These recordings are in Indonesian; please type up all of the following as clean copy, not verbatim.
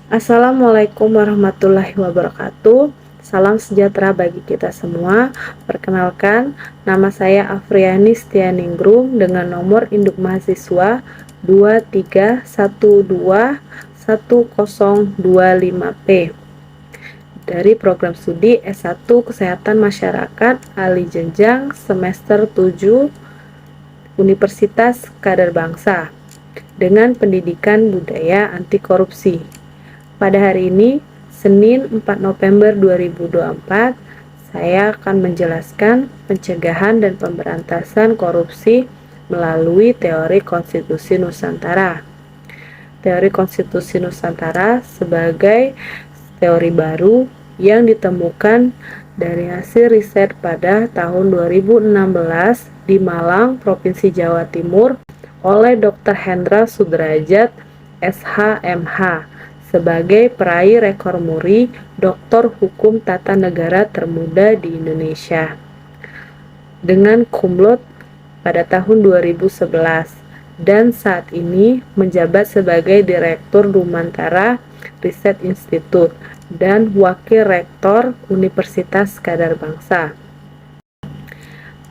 Assalamualaikum warahmatullahi wabarakatuh. Salam sejahtera bagi kita semua. Perkenalkan, nama saya Afriani Setianingrum dengan nomor induk mahasiswa 231210025P dari program studi S1 Kesehatan Masyarakat Ali Jenjang semester 7 Universitas Kadar Bangsa dengan pendidikan budaya anti korupsi. Pada hari ini, Senin 4 November 2024, saya akan menjelaskan pencegahan dan pemberantasan korupsi melalui teori konstitusi Nusantara. Teori konstitusi Nusantara sebagai teori baru yang ditemukan dari hasil riset pada tahun 2016 di Malang, Provinsi Jawa Timur oleh Dr. Hendra Sudrajat, SHMH, sebagai peraih rekor muri Doktor Hukum Tata Negara termuda di Indonesia dengan cum laude pada tahun 2011 dan saat ini menjabat sebagai Direktur Rumantara Riset Institute dan Wakil Rektor Universitas Kadar Bangsa.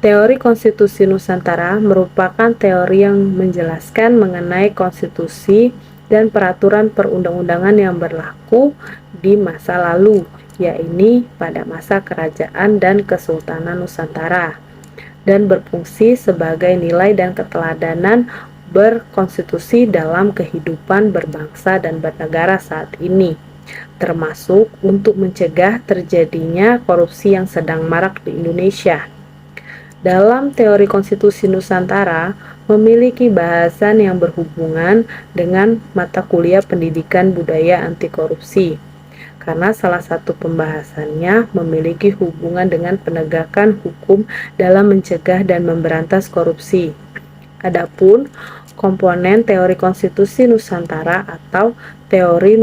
Teori konstitusi Nusantara merupakan teori yang menjelaskan mengenai konstitusi dan peraturan perundang-undangan yang berlaku di masa lalu, yaitu pada masa Kerajaan dan Kesultanan Nusantara, dan berfungsi sebagai nilai dan keteladanan berkonstitusi dalam kehidupan berbangsa dan bernegara saat ini, termasuk untuk mencegah terjadinya korupsi yang sedang marak di Indonesia. Dalam teori konstitusi Nusantara memiliki bahasan yang berhubungan dengan mata kuliah pendidikan budaya anti korupsi, karena salah satu pembahasannya memiliki hubungan dengan penegakan hukum dalam mencegah dan memberantas korupsi. Adapun komponen teori konstitusi Nusantara atau teori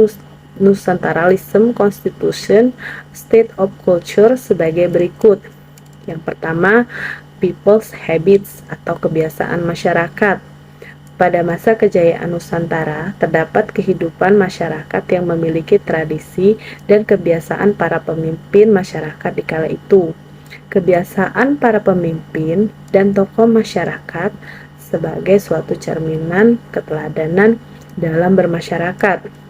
Nusantaralism Constitution State of Culture sebagai berikut. Yang pertama, people's habits atau kebiasaan masyarakat. Pada masa kejayaan Nusantara, terdapat kehidupan masyarakat yang memiliki tradisi dan kebiasaan para pemimpin masyarakat di kala itu. Kebiasaan para pemimpin dan tokoh masyarakat sebagai suatu cerminan keteladanan dalam bermasyarakat.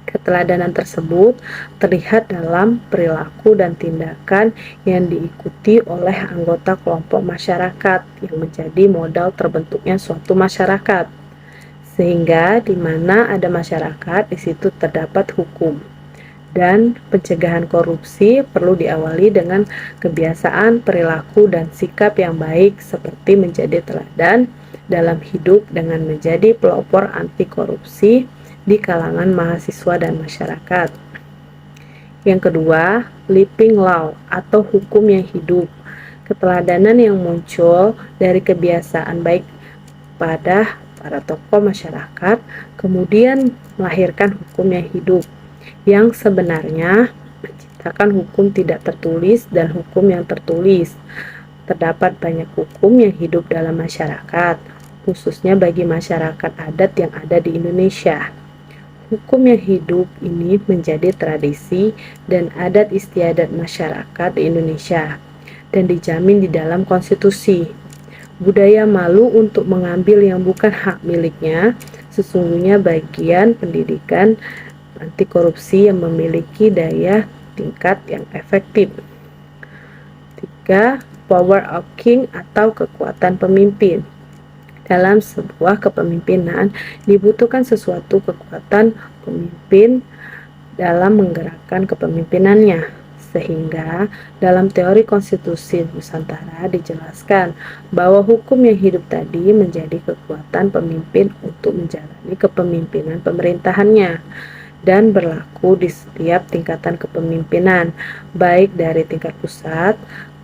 Keteladanan tersebut terlihat dalam perilaku dan tindakan yang diikuti oleh anggota kelompok masyarakat yang menjadi modal terbentuknya suatu masyarakat. Sehingga di mana ada masyarakat, di situ terdapat hukum. Dan pencegahan korupsi perlu diawali dengan kebiasaan, perilaku, dan sikap yang baik seperti menjadi teladan dalam hidup dengan menjadi pelopor anti korupsi di kalangan mahasiswa dan masyarakat. Yang kedua, living law atau hukum yang hidup. Keteladanan yang muncul dari kebiasaan baik pada para tokoh masyarakat, kemudian melahirkan hukum yang hidup, yang sebenarnya menciptakan hukum tidak tertulis dan hukum yang tertulis. Terdapat banyak hukum yang hidup dalam masyarakat, khususnya bagi masyarakat adat yang ada di Indonesia. Hukum yang hidup ini menjadi tradisi dan adat istiadat masyarakat di Indonesia dan dijamin di dalam konstitusi. Budaya malu untuk mengambil yang bukan hak miliknya sesungguhnya bagian pendidikan anti korupsi yang memiliki daya tingkat yang efektif. 3. Power of King atau kekuatan pemimpin. Dalam sebuah kepemimpinan dibutuhkan sesuatu kekuatan pemimpin dalam menggerakkan kepemimpinannya. Sehingga dalam teori konstitusi Nusantara dijelaskan bahwa hukum yang hidup tadi menjadi kekuatan pemimpin untuk menjalani kepemimpinan pemerintahannya dan berlaku di setiap tingkatan kepemimpinan, baik dari tingkat pusat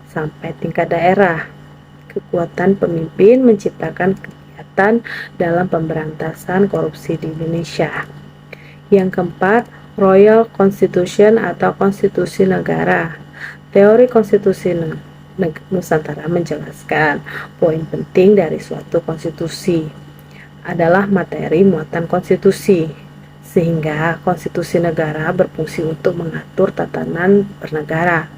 sampai tingkat daerah. Kekuatan pemimpin menciptakan kegiatan dalam pemberantasan korupsi di Indonesia. Yang keempat, Royal Constitution atau konstitusi negara. Teori konstitusi Nusantara menjelaskan poin penting dari suatu konstitusi adalah materi muatan konstitusi, sehingga konstitusi negara berfungsi untuk mengatur tatanan bernegara,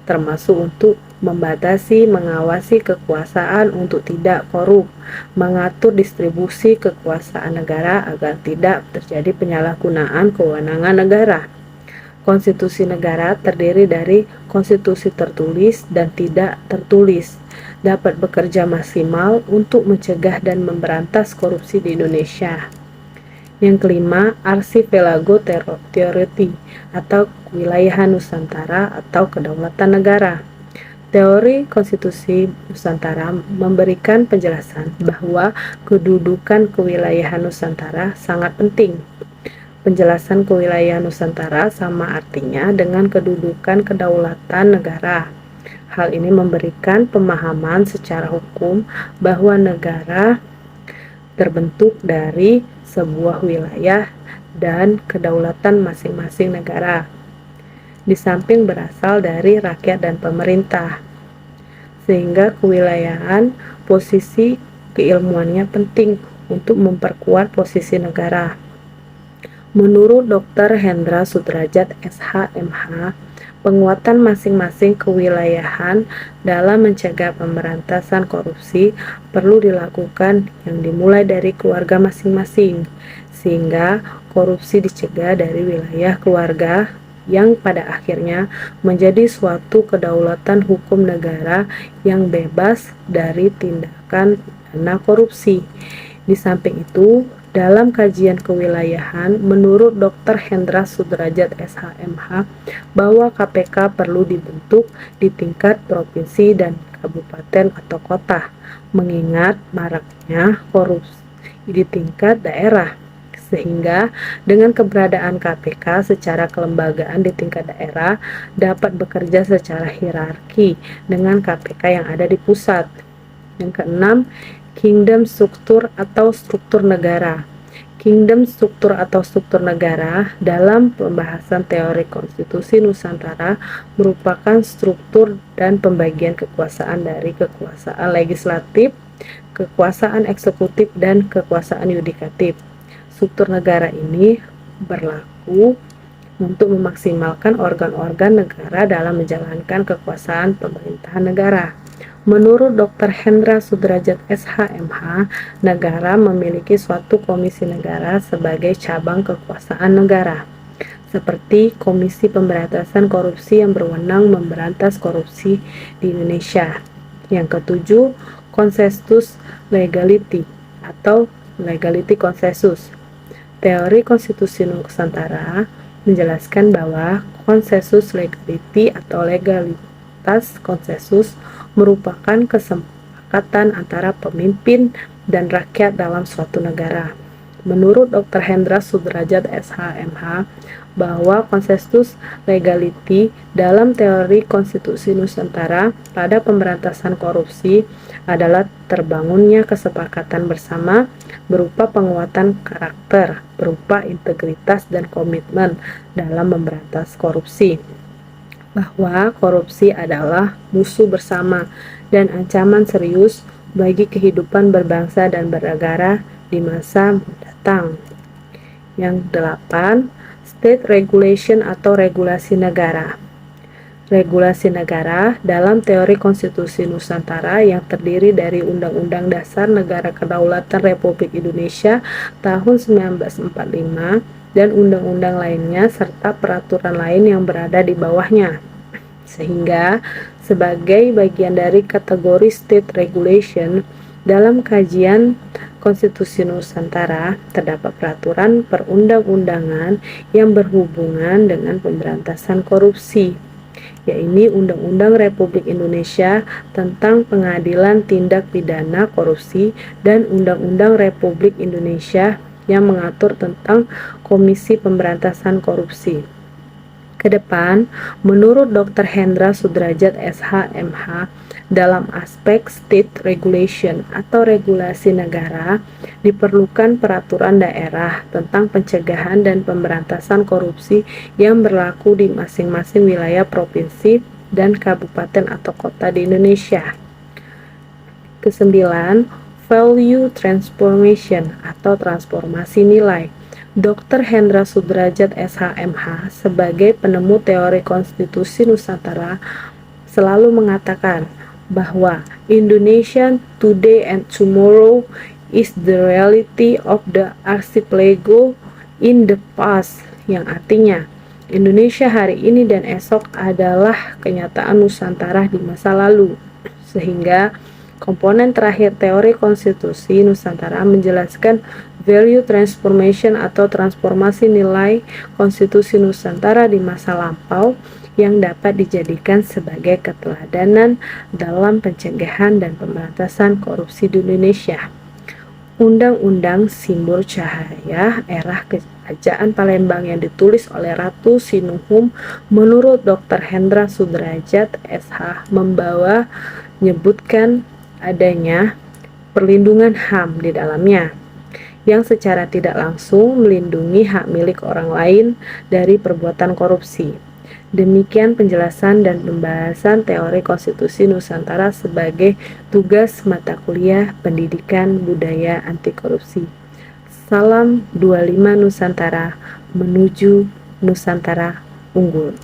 termasuk untuk membatasi, mengawasi kekuasaan untuk tidak korup, mengatur distribusi kekuasaan negara agar tidak terjadi penyalahgunaan kewenangan negara. Konstitusi negara terdiri dari konstitusi tertulis dan tidak tertulis, dapat bekerja maksimal untuk mencegah dan memberantas korupsi di Indonesia. Yang kelima, Archipelago Theory atau Kewilayahan Nusantara atau Kedaulatan Negara. Teori konstitusi Nusantara memberikan penjelasan bahwa kedudukan kewilayahan Nusantara sangat penting. Penjelasan kewilayahan Nusantara sama artinya dengan kedudukan kedaulatan negara. Hal ini memberikan pemahaman secara hukum bahwa negara terbentuk dari sebuah wilayah dan kedaulatan masing-masing negara, di samping berasal dari rakyat dan pemerintah. Sehingga kewilayahan posisi keilmuannya penting untuk memperkuat posisi negara. Menurut Dr. Hendra Sudrajat SH.MH, penguatan masing-masing kewilayahan dalam mencegah pemberantasan korupsi perlu dilakukan yang dimulai dari keluarga masing-masing, sehingga korupsi dicegah dari wilayah keluarga yang pada akhirnya menjadi suatu kedaulatan hukum negara yang bebas dari tindakan pidana korupsi. Di samping itu, dalam kajian kewilayahan, menurut Dr. Hendra Sudrajat SH.MH, bahwa KPK perlu dibentuk di tingkat provinsi dan kabupaten atau kota, mengingat maraknya korupsi di tingkat daerah. Sehingga dengan keberadaan KPK secara kelembagaan di tingkat daerah dapat bekerja secara hierarki dengan KPK yang ada di pusat. Yang keenam, Kingdom struktur atau struktur negara. Kingdom struktur atau struktur negara dalam pembahasan teori konstitusi Nusantara merupakan struktur dan pembagian kekuasaan dari kekuasaan legislatif, kekuasaan eksekutif, dan kekuasaan yudikatif. Struktur negara ini berlaku untuk memaksimalkan organ-organ negara dalam menjalankan kekuasaan pemerintahan negara. Menurut Dr. Hendra Sudrajat SH.MH, negara memiliki suatu komisi negara sebagai cabang kekuasaan negara, seperti Komisi Pemberantasan Korupsi yang berwenang memberantas korupsi di Indonesia. Yang ketujuh, konsensus legality atau legality konsensus. Teori konstitusi Nusantara menjelaskan bahwa konsensus legality atau legalitas konsensus merupakan kesepakatan antara pemimpin dan rakyat dalam suatu negara. Menurut Dr. Hendra Sudrajat SH.MH, bahwa konsensus legality dalam teori konstitusi Nusantara pada pemberantasan korupsi adalah terbangunnya kesepakatan bersama berupa penguatan karakter, berupa integritas dan komitmen dalam memberantas korupsi. Bahwa korupsi adalah musuh bersama dan ancaman serius bagi kehidupan berbangsa dan bernegara di masa mendatang. Yang 8, State Regulation atau regulasi negara. Regulasi negara dalam teori konstitusi Nusantara yang terdiri dari Undang-Undang Dasar Negara Kedaulatan Republik Indonesia tahun 1945 dan undang-undang lainnya serta peraturan lain yang berada di bawahnya. Sehingga sebagai bagian dari kategori state regulation dalam kajian konstitusi Nusantara terdapat peraturan perundang-undangan yang berhubungan dengan pemberantasan korupsi, yaitu Undang-Undang Republik Indonesia tentang Pengadilan Tindak Pidana Korupsi dan Undang-Undang Republik Indonesia yang mengatur tentang Komisi Pemberantasan Korupsi. Kedepan, menurut Dr. Hendra Sudrajat SH.MH, dalam aspek state regulation atau regulasi negara, diperlukan peraturan daerah tentang pencegahan dan pemberantasan korupsi yang berlaku di masing-masing wilayah provinsi dan kabupaten atau kota di Indonesia. Kesembilan, value transformation atau transformasi nilai. Dr. Hendra Sudrajat SH.MH sebagai penemu teori konstitusi Nusantara selalu mengatakan bahwa Indonesia today and tomorrow is the reality of the archipelago in the past, yang artinya Indonesia hari ini dan esok adalah kenyataan Nusantara di masa lalu. Sehingga komponen terakhir teori konstitusi Nusantara menjelaskan value transformation atau transformasi nilai konstitusi Nusantara di masa lampau yang dapat dijadikan sebagai keteladanan dalam pencegahan dan pemberantasan korupsi di Indonesia. Undang-Undang Simbol Cahaya era Kerajaan Palembang yang ditulis oleh Ratu Sinuhun menurut Dr. Hendra Sudrajat SH menyebutkan adanya perlindungan HAM di dalamnya yang secara tidak langsung melindungi hak milik orang lain dari perbuatan korupsi. Demikian penjelasan dan pembahasan teori konstitusi Nusantara sebagai tugas mata kuliah Pendidikan Budaya Anti Korupsi. Salam 25 Nusantara menuju Nusantara unggul.